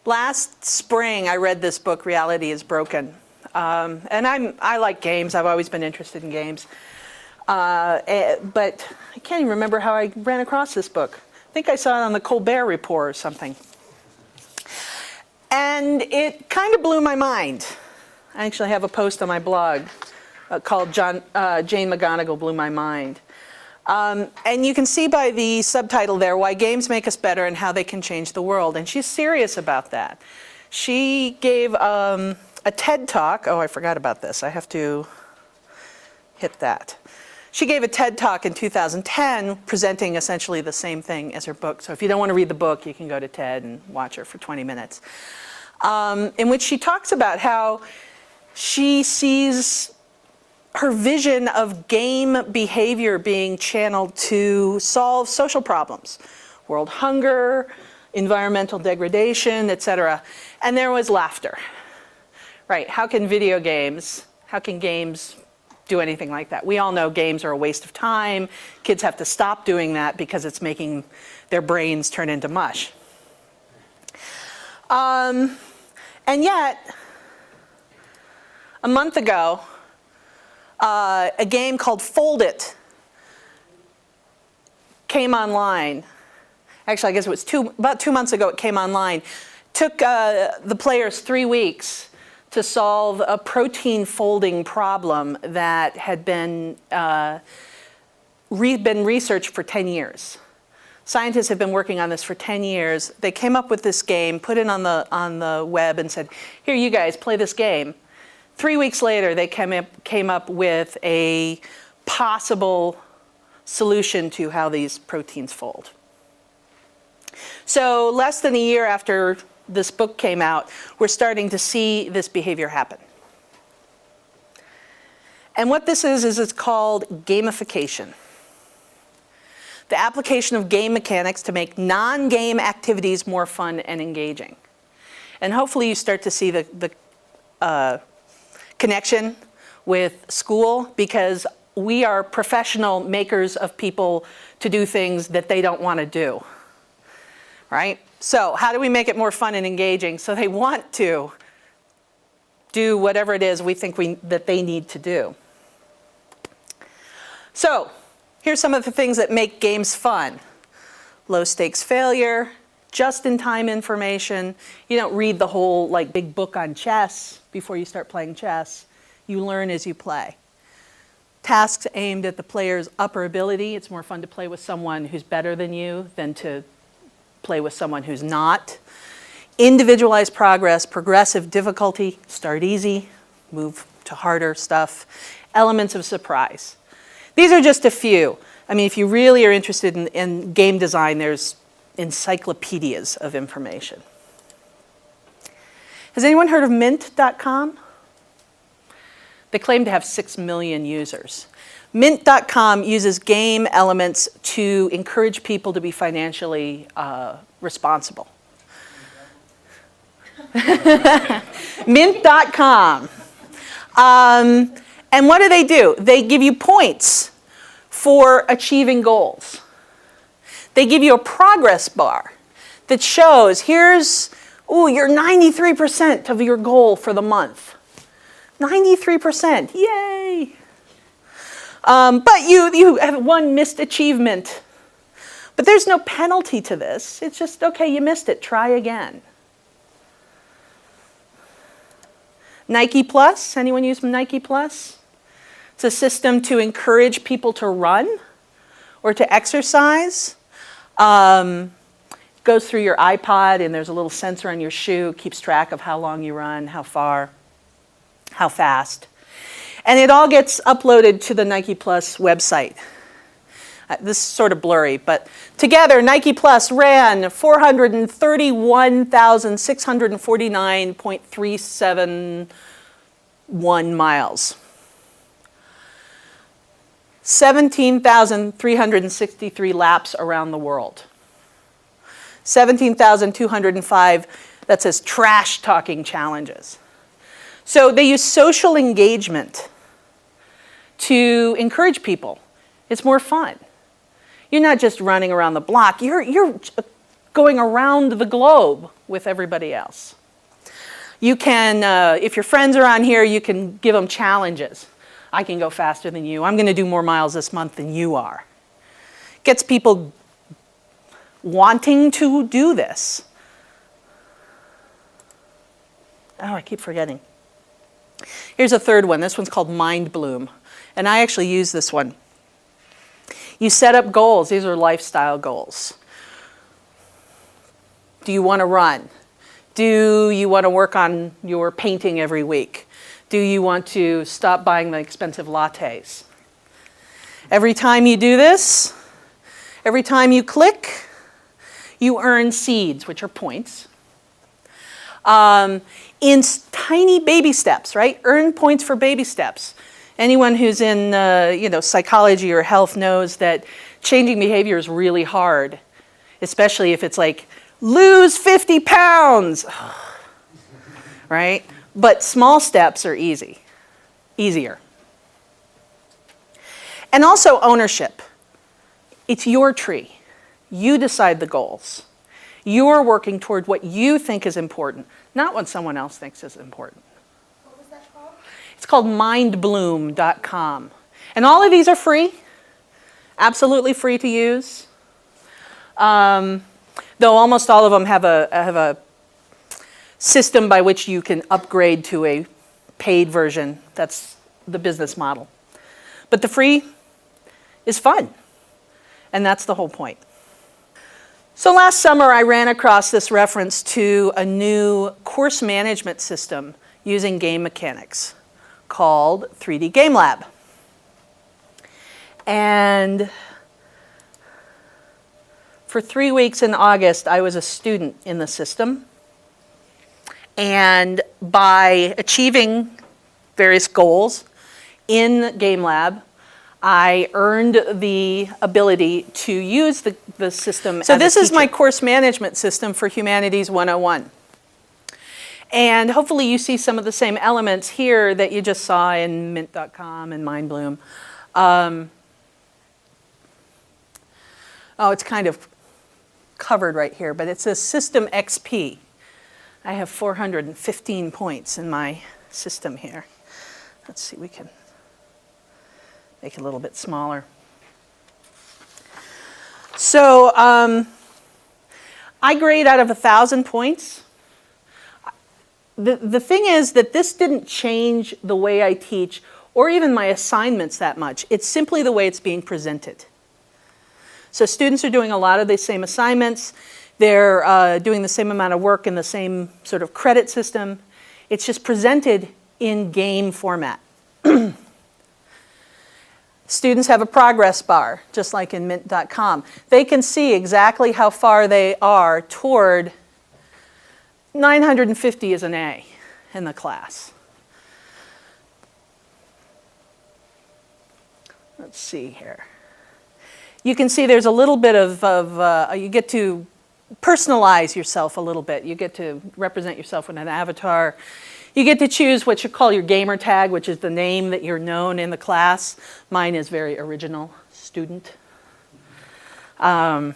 Last spring, I read this book, Reality is Broken. And I like games. I've always been interested in games. But I can't even remember how I ran across this book. I think I saw it on the Colbert Report or something. And it kind of blew my mind. I actually have a post on my blog called Jane McGonigal Blew My Mind. And you can see by the subtitle there, Why Games Make Us Better and How They Can Change the World. And she's serious about that. She gave a TED Talk. Oh, I forgot about this. I have to hit that. She gave a TED Talk in 2010 presenting essentially the same thing as her book. So if you don't want to read the book, you can go to TED and watch her for 20 minutes. In which she talks about how she sees her vision of game behavior being channeled to solve social problems, world hunger, environmental degradation, etc. And there was laughter. Right, how can games do anything like that? We all know games are a waste of time. Kids have to stop doing that because it's making their brains turn into mush. And yet, a month ago, a game called Fold It came online. Actually, I guess it was about 2 months ago it came online. Took the players 3 weeks to solve a protein folding problem that had been researched for 10 years. Scientists have been working on this for 10 years. They came up with this game, put it on the web and said, here, you guys, play this game. 3 weeks later, they came up with a possible solution to how these proteins fold. So less than a year after this book came out, we're starting to see this behavior happen. And what this is it's called gamification. The application of game mechanics to make non-game activities more fun and engaging. And hopefully you start to see the connection with school, because we are professional makers of people to do things that they don't want to do, right? So how do we make it more fun and engaging so they want to do whatever it is we think that they need to do? So here's some of the things that make games fun. Low stakes failure, just-in-time information. You don't read the whole big book on chess before you start playing chess. You learn as you play. Tasks aimed at the player's upper ability. It's more fun to play with someone who's better than you than to play with someone who's not. Individualized progress, progressive difficulty, start easy, move to harder stuff. Elements of surprise. These are just a few. I mean, if you really are interested in game design, there's encyclopedias of information. Has anyone heard of Mint.com? They claim to have 6 million users. Mint.com uses game elements to encourage people to be financially responsible. Mint.com. And what do? They give you points for achieving goals. They give you a progress bar that shows, you're 93% of your goal for the month. 93%, yay! But you have one missed achievement. But there's no penalty to this. It's just, okay, you missed it, try again. Nike Plus, anyone use Nike Plus? It's a system to encourage people to run or to exercise. It goes through your iPod and there's a little sensor on your shoe, keeps track of how long you run, how far, how fast. And it all gets uploaded to the Nike Plus website. This is sort of blurry, but together Nike Plus ran 431,649.371 miles. 17,363 laps around the world. 17,205, that says trash talking challenges. So they use social engagement to encourage people. It's more fun. You're not just running around the block, you're going around the globe with everybody else. You can, if your friends are on here, you can give them challenges. I can go faster than you. I'm going to do more miles this month than you are. Gets people wanting to do this. Oh, I keep forgetting. Here's a third one. This one's called Mind Bloom. And I actually use this one. You set up goals. These are lifestyle goals. Do you want to run? Do you want to work on your painting every week? Do you want to stop buying the expensive lattes? Every time you do this, every time you click, you earn seeds, which are points. In tiny baby steps, right? Earn points for baby steps. Anyone who's in psychology or health knows that changing behavior is really hard, especially if it's like, lose 50 pounds, right? But small steps are easier. And also ownership. It's your tree. You decide the goals. You're working toward what you think is important, not what someone else thinks is important. What was that called? It's called mindbloom.com. And all of these are free, absolutely free to use. Though almost all of them have a system by which you can upgrade to a paid version. That's the business model. But the free is fun, and that's the whole point. So last summer, I ran across this reference to a new course management system using game mechanics called 3D Game Lab. And for 3 weeks in August, I was a student in the system. And by achieving various goals in Game Lab, I earned the ability to use the system. So this is my course management system for Humanities 101. And hopefully you see some of the same elements here that you just saw in Mint.com and MindBloom. It's kind of covered right here, but it says System XP. I have 415 points in my system here. Let's see, we can make it a little bit smaller. So I grade out of 1,000 points. The thing is that this didn't change the way I teach or even my assignments that much. It's simply the way it's being presented. So students are doing a lot of the same assignments. They're doing the same amount of work in the same sort of credit system. It's just presented in game format. Students have a progress bar, just like in Mint.com. They can see exactly how far they are toward 950 is an A in the class. Let's see here. You can see there's a little bit of you get to personalize yourself a little bit. You get to represent yourself with an avatar. You get to choose what you call your gamer tag, which is the name that you're known in the class. Mine is very original, student. But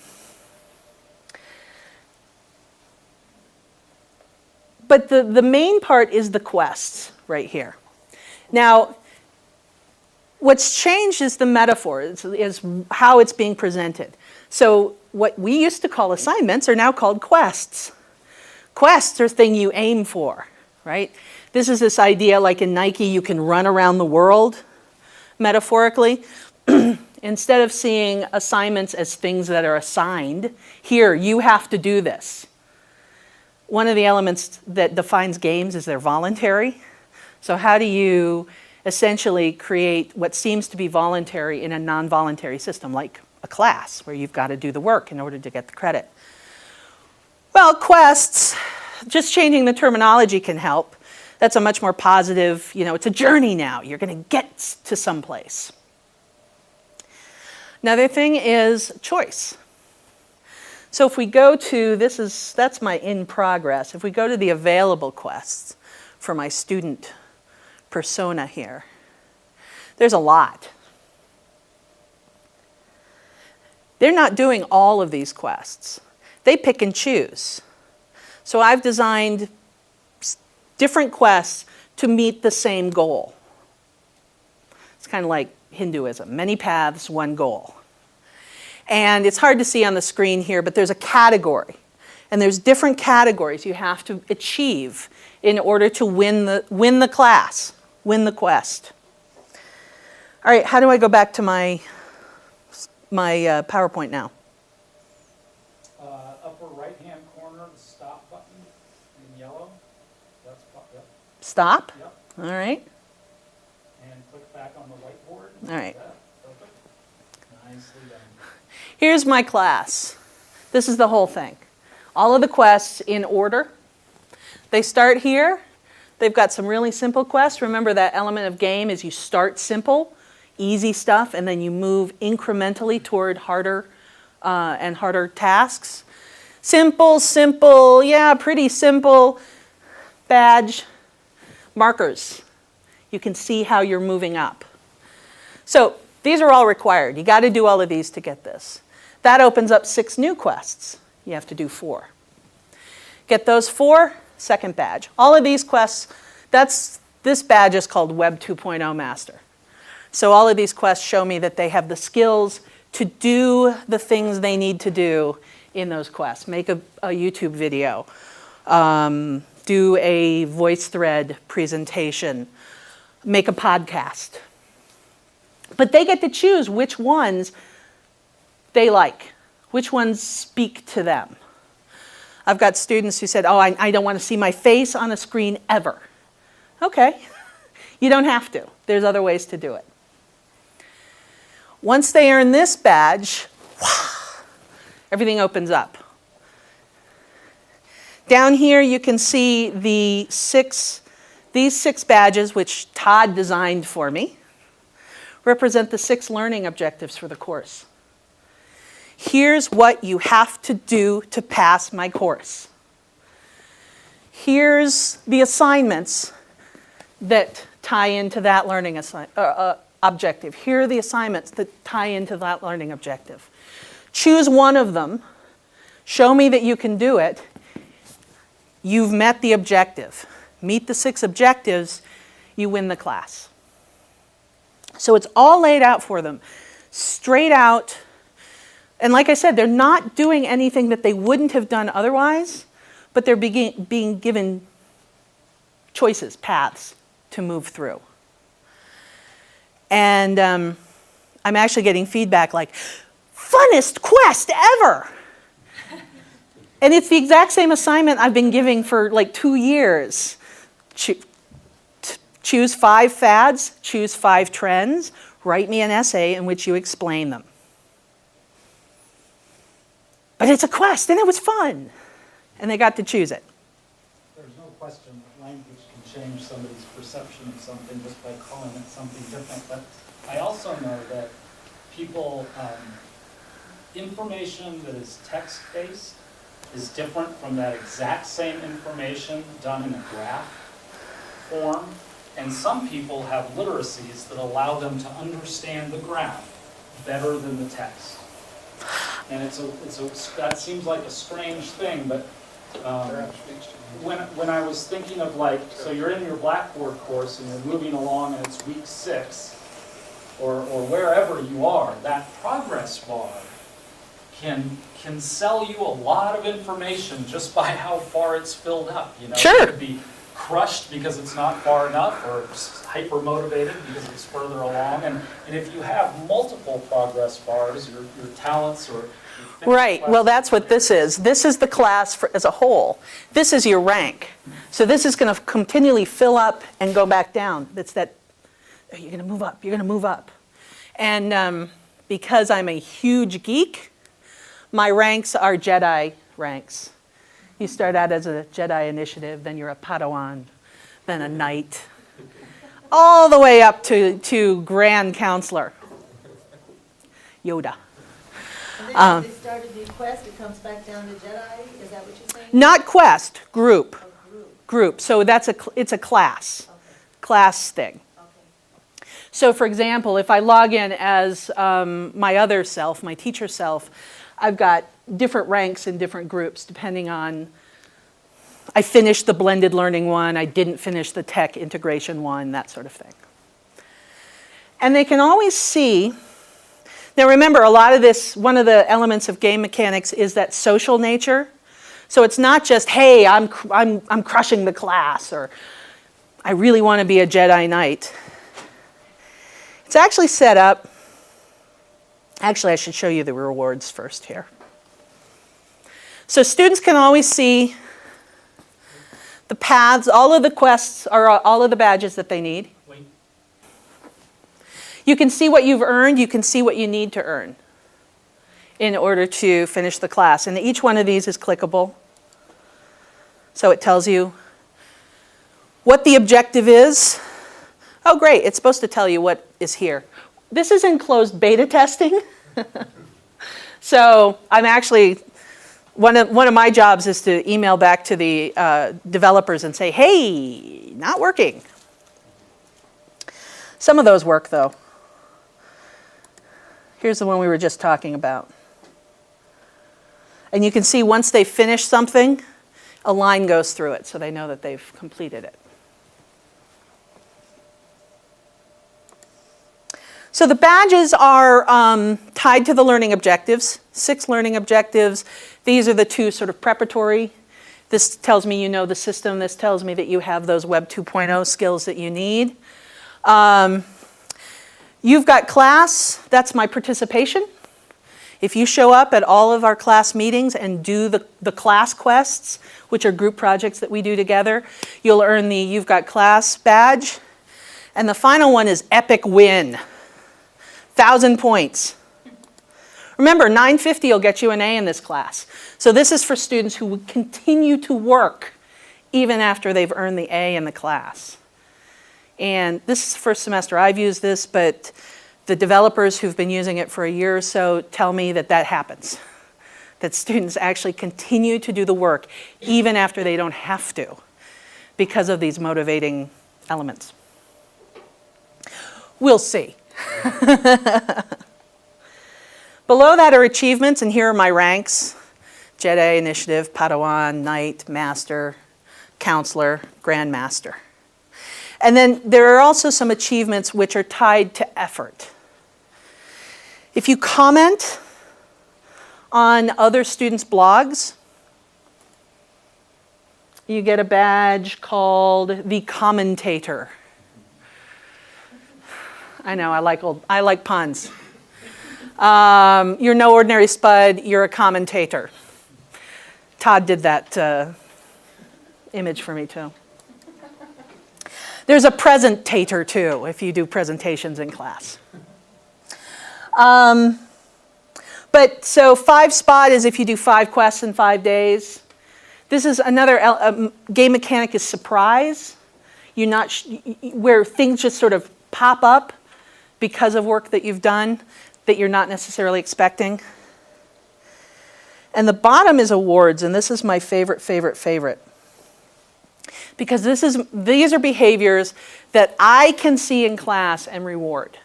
the main part is the quests right here. Now, what's changed is the metaphor, is how it's being presented. So what we used to call assignments are now called quests. Quests are things you aim for, right? This is this idea like in Nike, you can run around the world, metaphorically. Instead of seeing assignments as things that are assigned, here, you have to do this. One of the elements that defines games is they're voluntary. So how do you essentially create what seems to be voluntary in a non-voluntary system, like a class where you've got to do the work in order to get the credit? Well, quests, just changing the terminology can help. That's a much more positive, it's a journey now. You're going to get to someplace. Another thing is choice. So if we go to, that's my in progress. If we go to the available quests for my student persona here, there's a lot. They're not doing all of these quests. They pick and choose. So I've designed different quests to meet the same goal. It's kind of like Hinduism, many paths, one goal. And it's hard to see on the screen here, but there's a category. And there's different categories you have to achieve in order to win the class, win the quest. All right, how do I go back to my PowerPoint now? Upper right-hand corner, the stop button in yellow. That's yep. Stop? Yep. All right. And click back on the whiteboard. All right. Perfect. Nicely done. Here's my class. This is the whole thing. All of the quests in order. They start here. They've got some really simple quests. Remember that element of game is you start simple, easy stuff, and then you move incrementally toward harder and harder tasks. Simple, simple, yeah, pretty simple. Badge, markers. You can see how you're moving up. So these are all required. You got to do all of these to get this. That opens up 6 new quests. You have to do 4. Get those 4, second badge. All of these quests, this badge is called Web 2.0 Master. So all of these quests show me that they have the skills to do the things they need to do in those quests. Make a YouTube video, do a voice thread presentation, make a podcast. But they get to choose which ones they like, which ones speak to them. I've got students who said, oh, I don't want to see my face on a screen ever. Okay, you don't have to. There's other ways to do it. Once they earn this badge, everything opens up. Down here you can see these 6 badges, which Todd designed for me, represent the 6 learning objectives for the course. Here's what you have to do to pass my course. Here's the assignments that tie into that learning objective. Here are the assignments that tie into that learning objective. Choose one of them. Show me that you can do it. You've met the objective. Meet the 6 objectives, you win the class. So it's all laid out for them, straight out. And like I said, they're not doing anything that they wouldn't have done otherwise, but they're being given choices, paths to move through. And I'm actually getting feedback like, funnest quest ever! And it's the exact same assignment I've been giving for like 2 years. Choose 5 fads, choose 5 trends, write me an essay in which you explain them. But it's a quest, and it was fun. And they got to choose it. There's no question that language can change somebody's perception of something just by calling it something different. But I also know that people, information that is text-based is different from that exact same information done in a graph form. And some people have literacies that allow them to understand the graph better than the text. And that seems like a strange thing, but when I was thinking of like, so you're in your Blackboard course and you're moving along and it's week 6, or wherever you are, that progress bar can sell you a lot of information just by how far it's filled up. You know, sure. It could be crushed because it's not far enough, or hyper motivated because it's further along. And if you have multiple progress bars, your talents or right. Well, that's what this is. This is the class as a whole. This is your rank. So this is going to continually fill up and go back down. It's that you're going to move up. You're going to move up. And because I'm a huge geek, my ranks are Jedi ranks. You start out as a Jedi initiative, then you're a Padawan, then a knight, all the way up to Grand Counselor, Yoda. And then if they start a new quest, it comes back down to Jedi? Is that what you're saying? Not quest, group. Oh, group. Group. So it's a class, Okay. class thing. Okay. So for example, if I log in as my other self, my teacher self, I've got different ranks in different groups depending on, I finished the blended learning one, I didn't finish the tech integration one, that sort of thing. And they can always see, now remember a lot of this, one of the elements of game mechanics is that social nature. So it's not just, hey, I'm crushing the class, or I really want to be a Jedi Knight. It's actually set up, actually I should show you the rewards first here. So students can always see the paths, all of the quests, or all of the badges that they need. Wait. You can see what you've earned, you can see what you need to earn in order to finish the class. And each one of these is clickable. So it tells you what the objective is. Oh great, it's supposed to tell you what is here. This is in closed beta testing. So I'm actually, one of my jobs is to email back to the developers and say, hey, not working. Some of those work though. Here's the one we were just talking about. And you can see once they finish something, a line goes through it so they know that they've completed it. So the badges are tied to the learning objectives, 6 learning objectives. These are the 2 sort of preparatory. This tells me you know the system. This tells me that you have those Web 2.0 skills that you need. You've got class, that's my participation. If you show up at all of our class meetings and do the class quests, which are group projects that we do together, you'll earn the You've Got Class badge. And the final one is Epic Win. 1,000 points. Remember, 950 will get you an A in this class. So this is for students who would continue to work even after they've earned the A in the class. And this is the first semester I've used this, but the developers who've been using it for a year or so tell me that that happens. That students actually continue to do the work even after they don't have to because of these motivating elements. We'll see. Below that are achievements, and here are my ranks. Jedi, Initiative, Padawan, Knight, Master, Counselor, Grandmaster. And then there are also some achievements which are tied to effort. If you comment on other students' blogs, you get a badge called the Commentator. I know, I like puns. You're no ordinary spud, you're a commentator. Todd did that image for me too. There's a presentator too, if you do presentations in class. But so 5 spot is if you do 5 quests in 5 days. This is another game mechanic is surprise. You're not where things just sort of pop up because of work that you've done that you're not necessarily expecting. And the bottom is awards, and this is my favorite. Because these are behaviors that I can see in class and reward.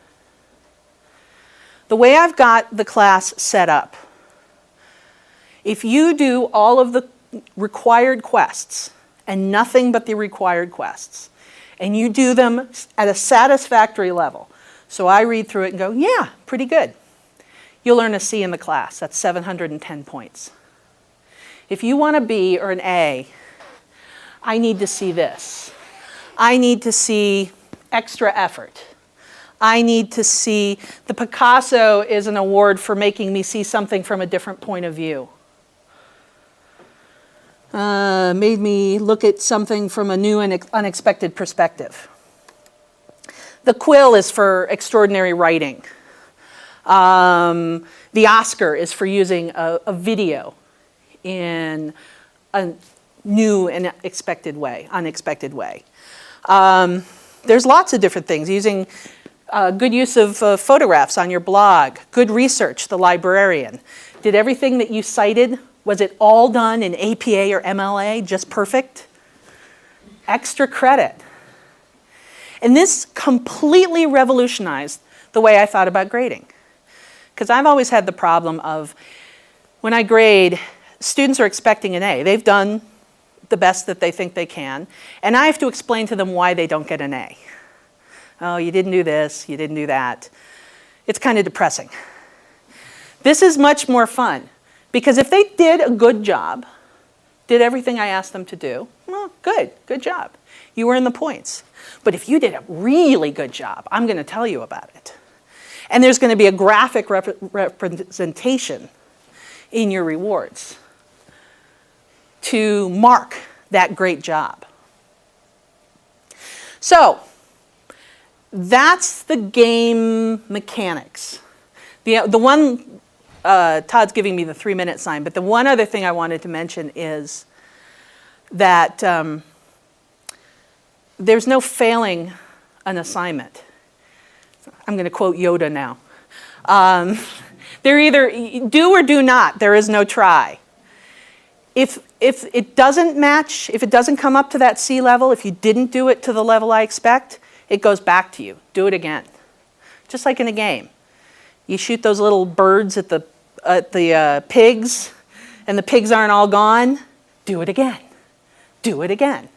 The way I've got the class set up, if you do all of the required quests and nothing but the required quests, and you do them at a satisfactory level, so I read through it and go, yeah, pretty good. You'll earn a C in the class. That's 710 points. If you want a B or an A, I need to see this. I need to see extra effort. I need to see, the Picasso is an award for making me see something from a different point of view. Made me look at something from a new and unexpected perspective. The Quill is for extraordinary writing. The Oscar is for using a video in a new and unexpected way. There's lots of different things. Using good use of photographs on your blog, good research, the librarian. Did everything that you cited, was it all done in APA or MLA, just perfect? Extra credit. And this completely revolutionized the way I thought about grading. Because I've always had the problem of when I grade, students are expecting an A. They've done the best that they think they can, and I have to explain to them why they don't get an A. Oh, you didn't do this, you didn't do that. It's kind of depressing. This is much more fun, because if they did a good job, did everything I asked them to do, well, good job. You earn the points. But if you did a really good job, I'm going to tell you about it. And there's going to be a graphic representation in your rewards to mark that great job. So that's the game mechanics. The one, Todd's giving me the 3-minute sign, but the one other thing I wanted to mention is that there's no failing an assignment. I'm going to quote Yoda now. They're either do or do not. There is no try. If it doesn't match, if it doesn't come up to that C level, if you didn't do it to the level I expect, it goes back to you. Do it again. Just like in a game. You shoot those little birds at the pigs, and the pigs aren't all gone. Do it again. Do it again.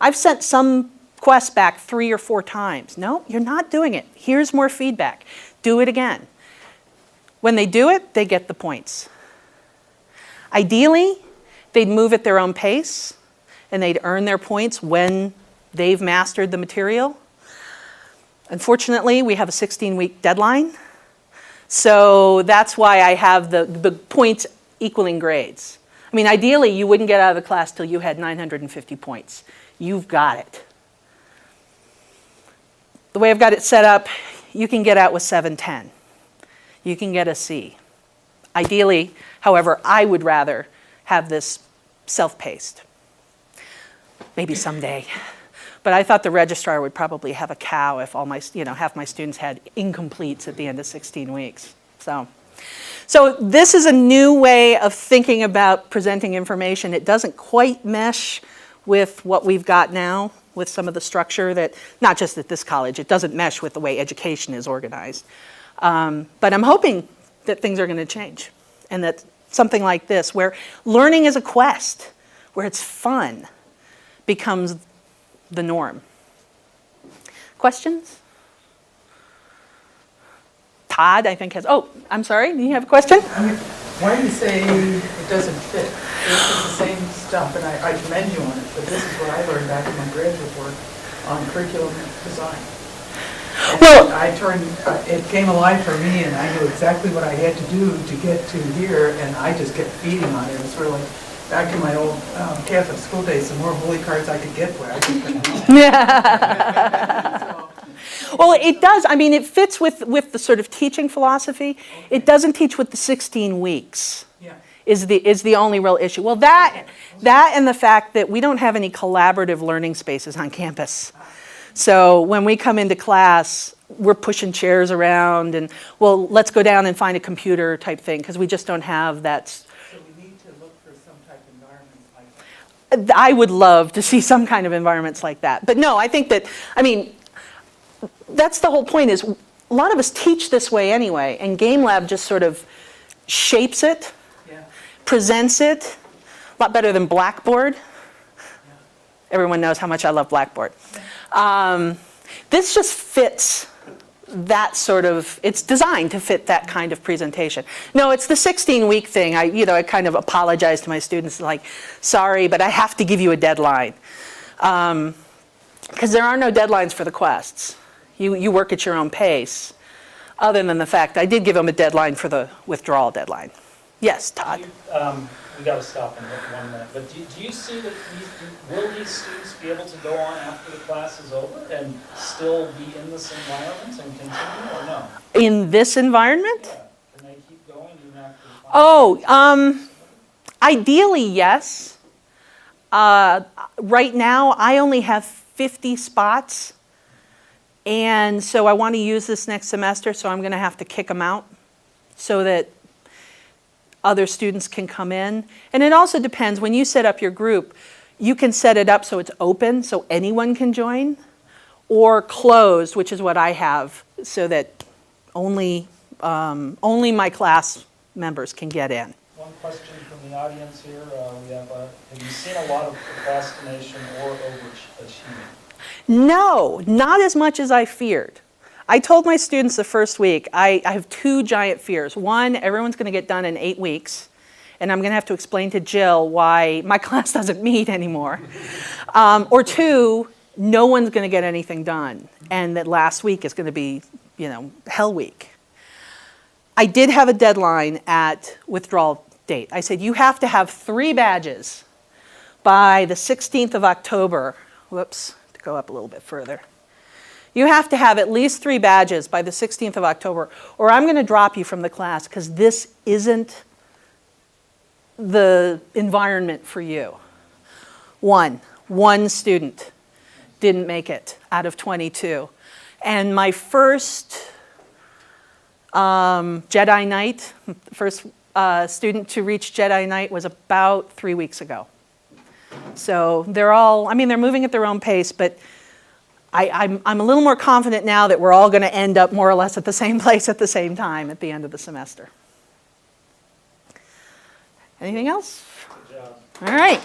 I've sent some quests back 3 or 4 times. No, you're not doing it. Here's more feedback. Do it again. When they do it, they get the points. Ideally, they'd move at their own pace, and they'd earn their points when they've mastered the material. Unfortunately, we have a 16-week deadline, so that's why I have the points equaling grades. I mean, ideally, you wouldn't get out of the class till you had 950 points. You've got it. The way I've got it set up, you can get out with 710. You can get a C. Ideally, however, I would rather have this self-paced. Maybe someday. But I thought the registrar would probably have a cow if all my, half my students had incompletes at the end of 16 weeks. So this is a new way of thinking about presenting information. It doesn't quite mesh with what we've got now, with some of the structure that, not just at this college, it doesn't mesh with the way education is organized. But I'm hoping that things are going to change, and that something like this, where learning is a quest, where it's fun, becomes the norm. Questions? Todd, I think, has, oh, I'm sorry, do you have a question? Why do you say it doesn't fit? It's the same stuff, and I commend you on it, but this is what I learned back in my graduate work on curriculum design. And Well, it came alive for me, and I knew exactly what I had to do to get to here, and I just kept feeding on it. It was sort of like back in my old Catholic school days, the more holy cards I could get, boy, I just well, it does. I mean, it fits with the sort of teaching philosophy. It doesn't teach with the 16 weeks. Yeah. Is the only real issue. Well, that and the fact that we don't have any collaborative learning spaces on campus. So when we come into class, we're pushing chairs around and, well, let's go down and find a computer type thing, because we just don't have that. So we need to look for some type of environment like that. I would love to see some kind of environments like that. But no, I think that, I mean, that's the whole point, is a lot of us teach this way anyway, and Game Lab just sort of shapes it, Yeah. presents it, a lot better than Blackboard. Everyone knows how much I love Blackboard. This just fits that sort of, it's designed to fit that kind of presentation. No, it's the 16-week thing. I kind of apologize to my students, like, sorry, but I have to give you a deadline. Because there are no deadlines for the quests. You work at your own pace, other than the fact I did give them a deadline for the withdrawal deadline. Yes, Todd? We got to stop in 1 minute, but do you see that will these students be able to go on after the class is over and still be in this environment and continue, or no? In this environment? Yeah. Can they keep going even after the class? Ideally, yes. Right now, I only have 50 spots, and so I want to use this next semester, so I'm going to have to kick them out so that other students can come in. And it also depends, when you set up your group, you can set it up so it's open, so anyone can join, or closed, which is what I have, so that only my class members can get in. One question from the audience here. Have you seen a lot of procrastination or overachieving? No, not as much as I feared. I told my students the first week, I have two giant fears. One, everyone's going to get done in 8 weeks, and I'm going to have to explain to Jill why my class doesn't meet anymore. Or two, no one's going to get anything done, and that last week is going to be, hell week. I did have a deadline at withdrawal date. I said, you have to have 3 badges by the 16th of October. Whoops, to go up a little bit further. You have to have at least 3 badges by the 16th of October, or I'm going to drop you from the class because this isn't the environment for you. One student didn't make it out of 22. And my first Jedi Knight, first student to reach Jedi Knight was about 3 weeks ago. So they're moving at their own pace, but I'm a little more confident now that we're all going to end up more or less at the same place at the same time at the end of the semester. Anything else? Good job. All right.